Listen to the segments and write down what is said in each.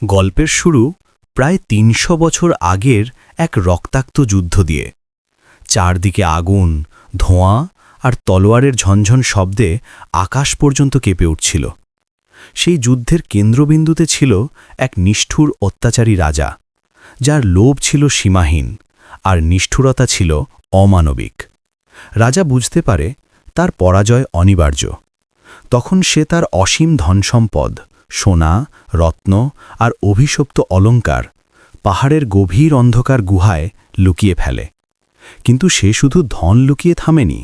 গল্পের শুরু প্রায় ৩০০ বছর আগের এক রক্তাক্ত যুদ্ধ দিয়ে। চারদিকে আগুন, ধোঁয়া আর তলোয়ারের ঝনঝন শব্দে আকাশ পর্যন্ত কেঁপে উঠছিল। সেই যুদ্ধের কেন্দ্রবিন্দুতে ছিল এক নিষ্ঠুর অত্যাচারী রাজা, যার লোভ ছিল সীমাহীন আর নিষ্ঠুরতা ছিল অমানবিক। রাজা বুঝতে পারে তার পরাজয় অনিবার্য। তখন সে তার অসীম ধনসম্পদ, সোনা, রত্ন আর অভিশপ্ত অলঙ্কার পাহাড়ের গভীর অন্ধকার গুহায় লুকিয়ে ফেলে। কিন্তু সে শুধু ধন লুকিয়ে থামেনি,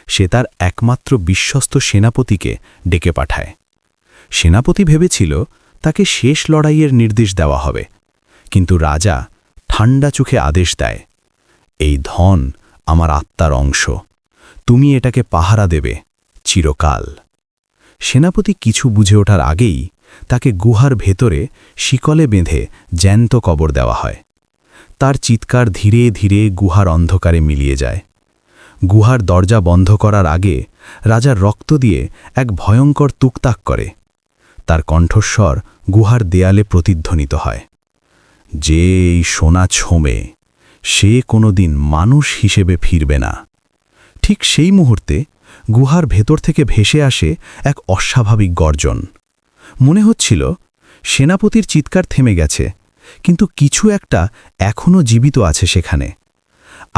সে তার একমাত্র বিশ্বস্ত সেনাপতিকে ডেকে পাঠায়। সেনাপতি ভেবেছিল তাকে শেষ লড়াইয়ের নির্দেশ দেওয়া হবে, কিন্তু রাজা ঠান্ডা চোখে আদেশ দেয়, এই ধন আমার আত্মার অংশ, তুমি এটাকে পাহারা দেবে চিরকাল। সেনাপতি কিছু বুঝে ওঠার আগেই তাকে গুহার ভেতরে শিকলে বেঁধে জ্যান্ত কবর দেওয়া হয়। তার চিৎকার ধীরে ধীরে গুহার অন্ধকারে মিলিয়ে যায়। গুহার দরজা বন্ধ করার আগে রাজার রক্ত দিয়ে এক ভয়ঙ্কর তুকতাক করে। তার কণ্ঠস্বর গুহার দেয়ালে প্রতিধ্বনিত হয়, যে এই সোনা ছোঁবে সে কোনোদিন মানুষ হিসেবে ফিরবে না। ঠিক সেই মুহূর্তে গুহার ভেতর থেকে ভেসে আসে এক অস্বাভাবিক গর্জন। মনে হচ্ছিল সেনাপতির চিৎকার থেমে গেছে, কিন্তু কিছু একটা এখনও জীবিত আছে সেখানে।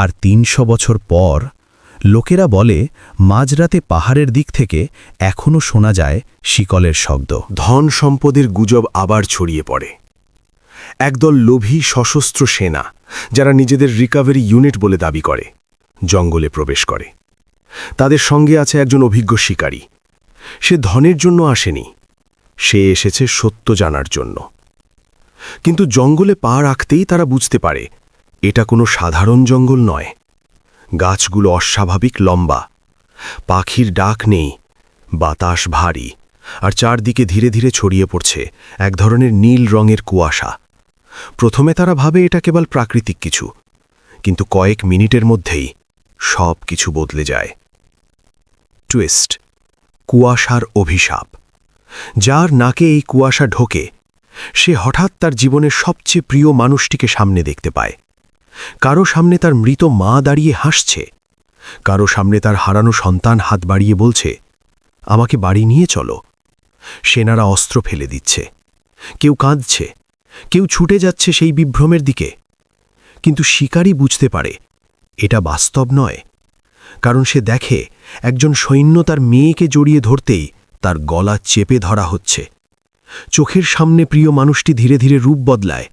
আর ৩০০ বছর পর লোকেরা বলে মাঝরাতে পাহাড়ের দিক থেকে এখনও শোনা যায় শিকলের শব্দ। ধন সম্পদের গুজব আবার ছড়িয়ে পড়ে। একদল লোভী সশস্ত্র সেনা, যারা নিজেদের রিকভারি ইউনিট বলে দাবি করে, জঙ্গলে প্রবেশ করে। তাদের সঙ্গে আছে একজন অভিজ্ঞ শিকারী। সে ধনের জন্য আসেনি, সে এসেছে সত্য জানার জন্য। কিন্তু জঙ্গলে পা রাখতেই তারা বুঝতে পারে এটা কোনো সাধারণ জঙ্গল নয়। গাছগুলো অস্বাভাবিক লম্বা, পাখির ডাক নেই, বাতাস ভারী, আর চারদিকে ধীরে ধীরে ছড়িয়ে পড়ছে এক ধরনের নীল রঙের কুয়াশা। প্রথমে তারা ভাবে এটা কেবল প্রাকৃতিক কিছু, কিন্তু কয়েক মিনিটের মধ্যেই সব কিছু বদলে যায়। টুইস্ট: কুয়াশার অভিশাপ। যার নাকে এই কুয়াশা ঢোকে, সে হঠাৎ তার জীবনের সবচেয়ে প্রিয় মানুষটিকে সামনে দেখতে পায়। কারো সামনে তার মৃত মা দাঁড়িয়ে হাসছে, কারো সামনে তার হারানো সন্তান হাত বাড়িয়ে বলছে, আমাকে বাড়ি নিয়ে চলো। সেনারা অস্ত্র ফেলে দিচ্ছে, কেউ কাঁদছে, কেউ ছুটে যাচ্ছে সেই বিভ্রমের দিকে। কিন্তু শিকারী বুঝতে পারে এটা বাস্তব নয়, কারণ সে দেখে একজন সৈন্য তার মেয়েকে জড়িয়ে ধরতেই তার গলা চেপে ধরা হচ্ছে। চোখের সামনে প্রিয় মানুষটি ধীরে ধীরে রূপ বদলায়,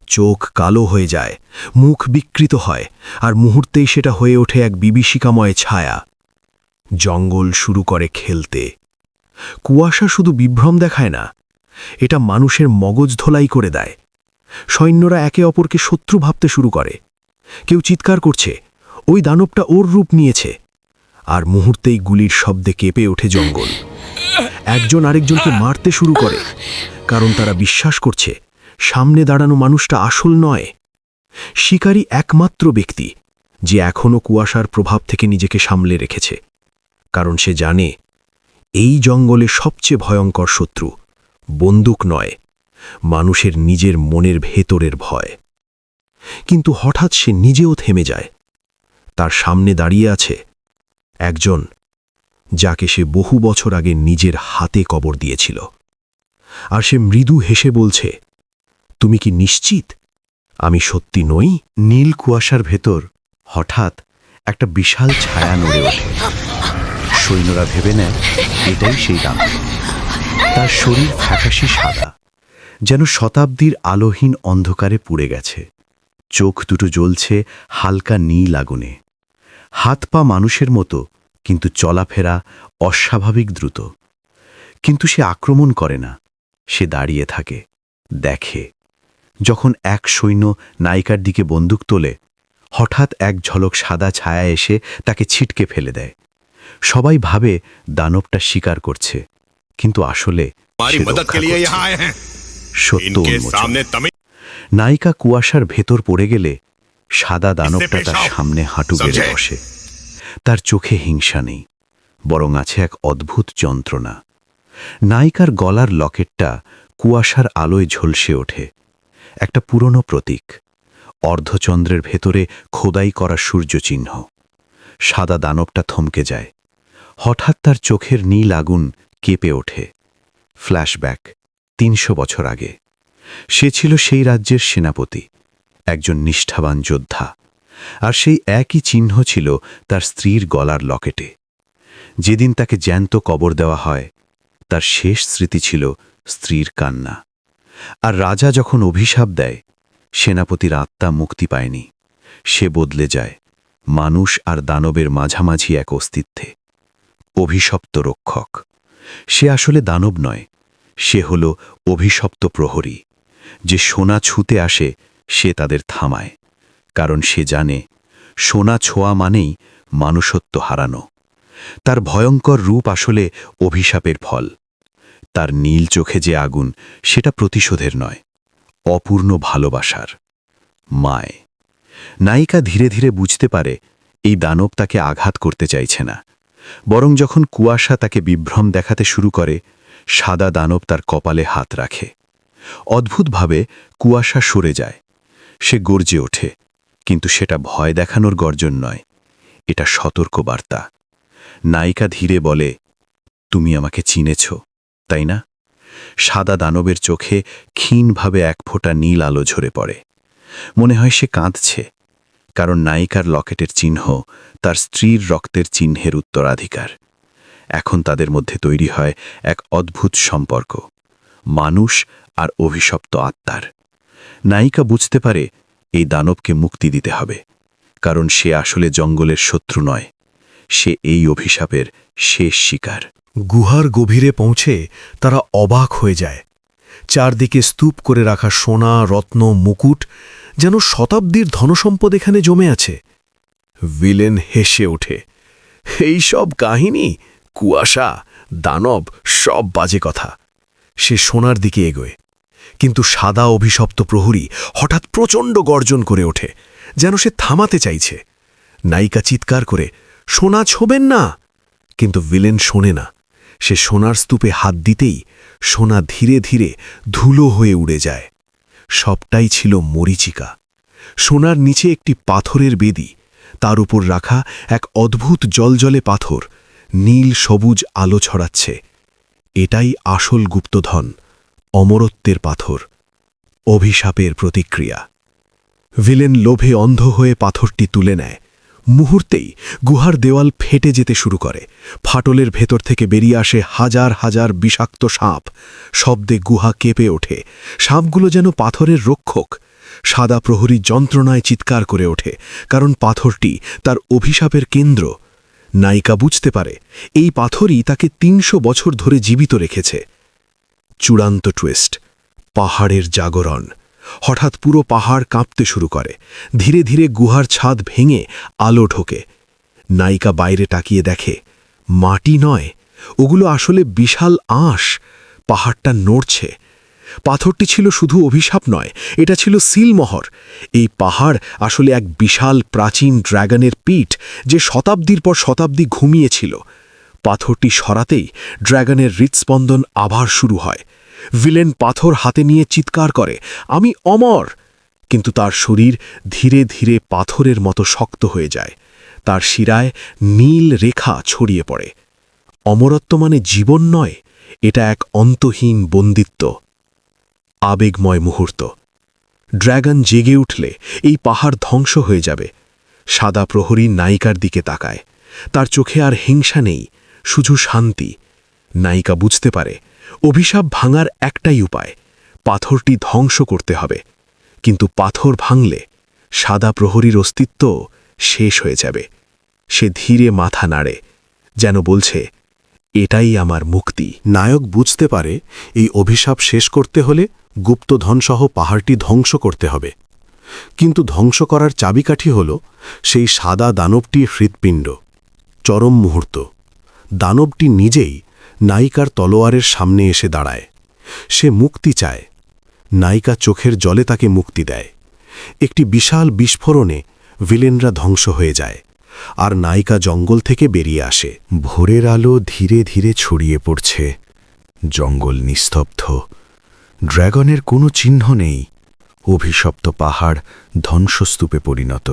চোখ কালো হয়ে যায়, মুখ বিকৃত হয়, আর মুহূর্তেই সেটা হয়ে ওঠে এক বিভীষিকাময় ছায়া। জঙ্গল শুরু করে খেলতে। কুয়াশা শুধু বিভ্রম দেখায় না, এটা মানুষের মগজ ধোলাই করে দেয়। সৈন্যরা একে অপরকে শত্রু ভাবতে শুরু করে। কেউ চিৎকার করছে, ওই দানবটা ওর রূপ নিয়েছে, আর মুহূর্তেই গুলির শব্দে কেঁপে ওঠে জঙ্গল। একজন আরেকজনকে মারতে শুরু করে, কারণ তারা বিশ্বাস করছে সামনে দাঁড়ানো মানুষটা আসল নয়। শিকারী একমাত্র ব্যক্তি যে এখনও কুয়াশার প্রভাব থেকে নিজেকে সামলে রেখেছে, কারণ সে জানে এই জঙ্গলে সবচেয়ে ভয়ঙ্কর শত্রু বন্দুক নয়, মানুষের নিজের মনের ভেতরের ভয়। কিন্তু হঠাৎ সে নিজেও থেমে যায়। তার সামনে দাঁড়িয়ে আছে একজন যাকে সে বহু বছর আগে নিজের হাতে কবর দিয়েছিল। আর সে মৃদু হেসে বলছে, তুমি কি নিশ্চিত আমি সত্যি নই? নীল কুয়াশার ভেতর হঠাৎ একটা বিশাল ছায়া নড়ে ওঠে। সৈন্যরা ভেবে নেয় এটাই সেই দানব। তার শরীর ফ্যাকাশে সাদা, যেন শতাব্দীর আলোহীন অন্ধকারে পুড়ে গেছে। চোখ দুটো জ্বলছে হালকা নীল আগুনে। হাত পা মানুষের মতো, কিন্তু চলাফেরা অস্বাভাবিক দ্রুত। কিন্তু সে আক্রমণ করে না, সে দাঁড়িয়ে থাকে, দেখে। যখন এক সৈন্য নায়িকার দিকে বন্দুক তোলে, হঠাৎ এক ঝলক সাদা ছায়া এসে তাকে ছিটকে ফেলে দেয়। সবাই ভাবে দানবটা শিকার করছে, কিন্তু আসলে সত্য উন্মোচন। নায়িকা কুয়াশার ভেতর পড়ে গেলে সাদা দানবটা তার সামনে হাঁটু গেড়ে বসে। তার চোখে হিংসা নেই, বরং আছে এক অদ্ভুত যন্ত্রণা। নায়িকার গলার লকেটটা কুয়াশার আলোয় ঝলসে ওঠে, একটা পুরনো প্রতীক, অর্ধচন্দ্রের ভেতরে খোদাই করা সূর্যচিহ্ন। সাদা দানবটা থমকে যায়। হঠাৎ তার চোখের নীল আগুন কেঁপে ওঠে। ফ্ল্যাশব্যাক ৩০০ বছর আগে। সে ছিল সেই রাজ্যের সেনাপতি, একজন নিষ্ঠাবান যোদ্ধা, আর সেই একই চিহ্ন ছিল তার স্ত্রীর গলার লকেটে। যেদিন তাকে জ্যান্ত কবর দেওয়া হয়, তার শেষ স্মৃতি ছিল স্ত্রীর কান্না। আর রাজা যখন অভিশাপ দেয়, সেনাপতির আত্মা মুক্তি পায়নি, সে বদলে যায় মানুষ আর দানবের মাঝামাঝি এক অস্তিত্বে। অভিশপ্ত রক্ষক। সে আসলে দানব নয়, সে হল অভিশপ্ত প্রহরী, যে সোনা ছুঁতে আসে সে তাদের থামায়, কারণ সে জানে সোনা ছোঁয়া মানেই মানুষত্ব হারানো। তার ভয়ঙ্কর রূপ আসলে অভিশাপের ফল। তার নীল চোখে যে আগুন, সেটা প্রতিশোধের নয়, অপূর্ণ ভালোবাসার। মায়। নায়িকা ধীরে ধীরে বুঝতে পারে এই দানব তাকে আঘাত করতে চাইছে না, বরং যখন কুয়াশা তাকে বিভ্রম দেখাতে শুরু করে, সাদা দানব তার কপালে হাত রাখে। অদ্ভুতভাবে কুয়াশা সরে যায়। সে গর্জে ওঠে, কিন্তু সেটা ভয় দেখানোর গর্জন নয়, এটা সতর্ক বার্তা। নায়িকা ধীরে বলে, তুমি আমাকে চিনেছ, তাই না? সাদা দানবের চোখে ক্ষীণভাবে এক ফোঁটা নীল আলো ঝরে পড়ে। মনে হয় সে কাঁদছে, কারণ নায়িকার লকেটের চিহ্ন তার স্ত্রীর রক্তের চিহ্নের উত্তরাধিকার। এখন তাদের মধ্যে তৈরি হয় এক অদ্ভুত সম্পর্ক, মানুষ আর অভিশপ্ত আত্মার। নায়িকা বুঝতে পারে এই দানবকে মুক্তি দিতে হবে, কারণ সে আসলে জঙ্গলের শত্রু নয়, সে এই অভিশাপের শেষ শিকার। গুহার গভীরে পৌঁছে তারা অবাক হয়ে যায়। চারদিকে স্তূপ করে রাখা সোনা, রত্ন, মুকুট, যেন শতাব্দীর ধনসম্পদ এখানে জমে আছে। ভিলেন হেসে ওঠে। এই সব কাহিনী, কুয়াশা, দানব, সব বাজে কথা। সে সোনার দিকে এগোয়, কিন্তু সাদা অভিশপ্ত প্রহরী হঠাৎ প্রচণ্ড গর্জন করে ওঠে, যেন সে থামাতে চাইছে। নায়িকা চিৎকার করে, সোনা ছোবেন না! কিন্তু ভিলেন শোনে না। সে সোনার স্তূপে হাত দিতেই সোনা ধীরে ধীরে ধুলো হয়ে উড়ে যায়। সবটাই ছিল মরীচিকা। সোনার নিচে একটি পাথরের বেদি, তার উপর রাখা এক অদ্ভুত জলজলে পাথর নীল সবুজ আলো ছড়াচ্ছে। এটাই আসল গুপ্তধন, অমরত্বের পাথর, অভিশাপের প্রতিক্রিয়া। ভিলেন লোভে অন্ধ হয়ে পাথরটি তুলে নেয়। মুহূর্তেই গুহার দেওয়াল ফেটে যেতে শুরু করে। ফাটলের ভেতর থেকে বেরিয়ে আসে হাজার হাজার বিষাক্ত সাপ। শব্দে গুহা কেঁপে ওঠে। সাপগুলো যেন পাথরের রক্ষক। সাদা প্রহরী যন্ত্রণায় চিৎকার করে ওঠে, কারণ পাথরটি তার অভিশাপের কেন্দ্র। নায়িকা বুঝতে পারে এই পাথরই তাকে ৩০০ বছর ধরে জীবিত রেখেছে। চূড়ান্ত টুইস্ট, পাহাড়ের জাগরণ। হঠাৎ পুরো পাহাড় কাঁপতে শুরু করে। ধীরে ধীরে গুহার ছাদ ভেঙে আলো ঢোকে। নায়িকা বাইরে তাকিয়ে দেখে, মাটি নয়, ওগুলো আসলে বিশাল আঁশ। পাহাড়টা নড়ছে। পাথরটি ছিল শুধু অভিশাপ নয়, এটা ছিল সিলমোহর। এই পাহাড় আসলে এক বিশাল প্রাচীন ড্র্যাগনের পিঠ, যে শতাব্দীর পর শতাব্দী ঘুমিয়েছিল। পাথরটি সরাতেই ড্র্যাগনের হৃৎস্পন্দন আবার শুরু হয়। ভিলেন পাথর হাতে নিয়ে চিৎকার করে, আমি অমর! কিন্তু তার শরীর ধীরে ধীরে পাথরের মতো শক্ত হয়ে যায়। তার শিরায় নীল রেখা ছড়িয়ে পড়ে। অমরত্ব মানে জীবন নয়, এটা এক অন্তহীন বন্দিত্ব। আবেগময় মুহূর্ত। ড্র্যাগন জেগে উঠলে এই পাহাড় ধ্বংস হয়ে যাবে। সাদা প্রহরী নায়িকার দিকে তাকায়। তার চোখে আর হিংসা নেই, শুধু শান্তি। নায়িকা বুঝতে পারে অভিশাপ ভাঙার একটাই উপায়, পাথরটি ধ্বংস করতে হবে। কিন্তু পাথর ভাঙলে সাদা প্রহরীর অস্তিত্ব শেষ হয়ে যাবে। সে ধীরে মাথা নাড়ে, যেন বলছে, এটাই আমার মুক্তি। নায়ক বুঝতে পারে এই অভিশাপ শেষ করতে হলে গুপ্তধনসহ পাহাড়টি ধ্বংস করতে হবে। কিন্তু ধ্বংস করার চাবিকাঠি হল সেই সাদা দানবটির হৃৎপিণ্ড। চরম মুহূর্ত। দানবটি নিজেই নায়িকার তলোয়ারের সামনে এসে দাঁড়ায়। সে মুক্তি চায়। নায়িকা চোখের জলে তাকে মুক্তি দেয়। একটি বিশাল বিস্ফোরণে ভিলেনরা ধ্বংস হয়ে যায়, আর নায়িকা জঙ্গল থেকে বেরিয়ে আসে। ভোরের আলো ধীরে ধীরে ছড়িয়ে পড়ছে। জঙ্গল নিস্তব্ধ, ড্র্যাগনের কোনো চিহ্ন নেই, অভিশপ্ত পাহাড় ধ্বংসস্তূপে পরিণত।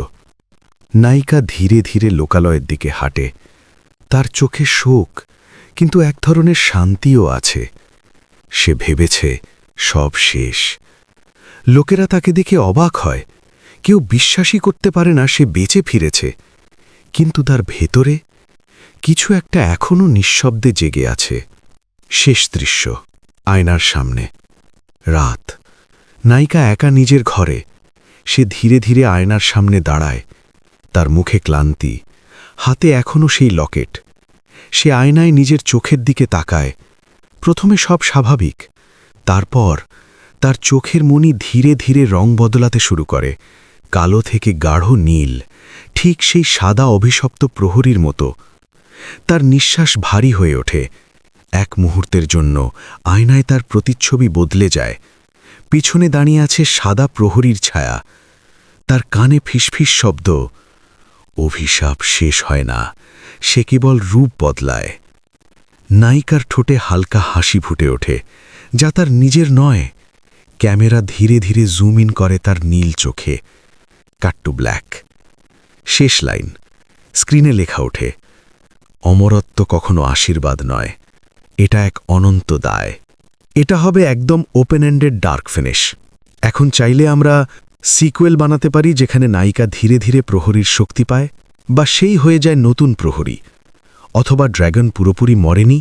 নায়িকা ধীরে ধীরে লোকালয়ের দিকে হাঁটে। তার চোখে শোক, কিন্তু এক ধরনের শান্তিও আছে। সে ভেবেছে সব শেষ। লোকেরা তাকে দেখে অবাক হয়, কেউ বিশ্বাসই করতে পারে না সে বেঁচে ফিরেছে। কিন্তু তার ভেতরে কিছু একটা এখনও নিঃশব্দে জেগে আছে। শেষ দৃশ্য, আয়নার সামনে। রাত। নায়িকা একা নিজের ঘরে। সে ধীরে ধীরে আয়নার সামনে দাঁড়ায়। তার মুখে ক্লান্তি, হাতে এখনও সেই লকেট। সে আয়নায় নিজের চোখের দিকে তাকায়। প্রথমে সব স্বাভাবিক, তারপর তার চোখের মণি ধীরে ধীরে রং বদলাতে শুরু করে, কালো থেকে গাঢ় নীল, ঠিক সেই সাদা অভিশপ্ত প্রহরীর মতো। তার নিঃশ্বাস ভারী হয়ে ওঠে। এক মুহূর্তের জন্য আয়নায় তার প্রতিচ্ছবি বদলে যায়। পিছনে দাঁড়িয়ে আছে সাদা প্রহরীর ছায়া। তার কানে ফিসফিস শব্দ। অভিশাপ শেষ হয় না, সে কেবল রূপ বদলায়। নায়িকার ঠোঁটে হালকা হাসি ফুটে ওঠে, যা তার নিজের নয়। ক্যামেরা ধীরে ধীরে জুম ইন করে তার নীল চোখে। কাট টু ব্ল্যাক। শেষ লাইন। স্ক্রিনে লেখা ওঠে, অমরত্ব কখনো আশীর্বাদ নয়, এটা এক অনন্ত দায়। এটা হবে একদম ওপেন এন্ডেড ডার্ক ফিনিশ। এখন চাইলে আমরা সিকুয়েল বানাতে পারি, যেখানে নায়িকা ধীরে ধীরে প্রহরীর শক্তি পায়, বা সেই হয়ে যায় নতুন প্রহরী। অথবা ড্র্যাগন পুরোপুরি মরেনি,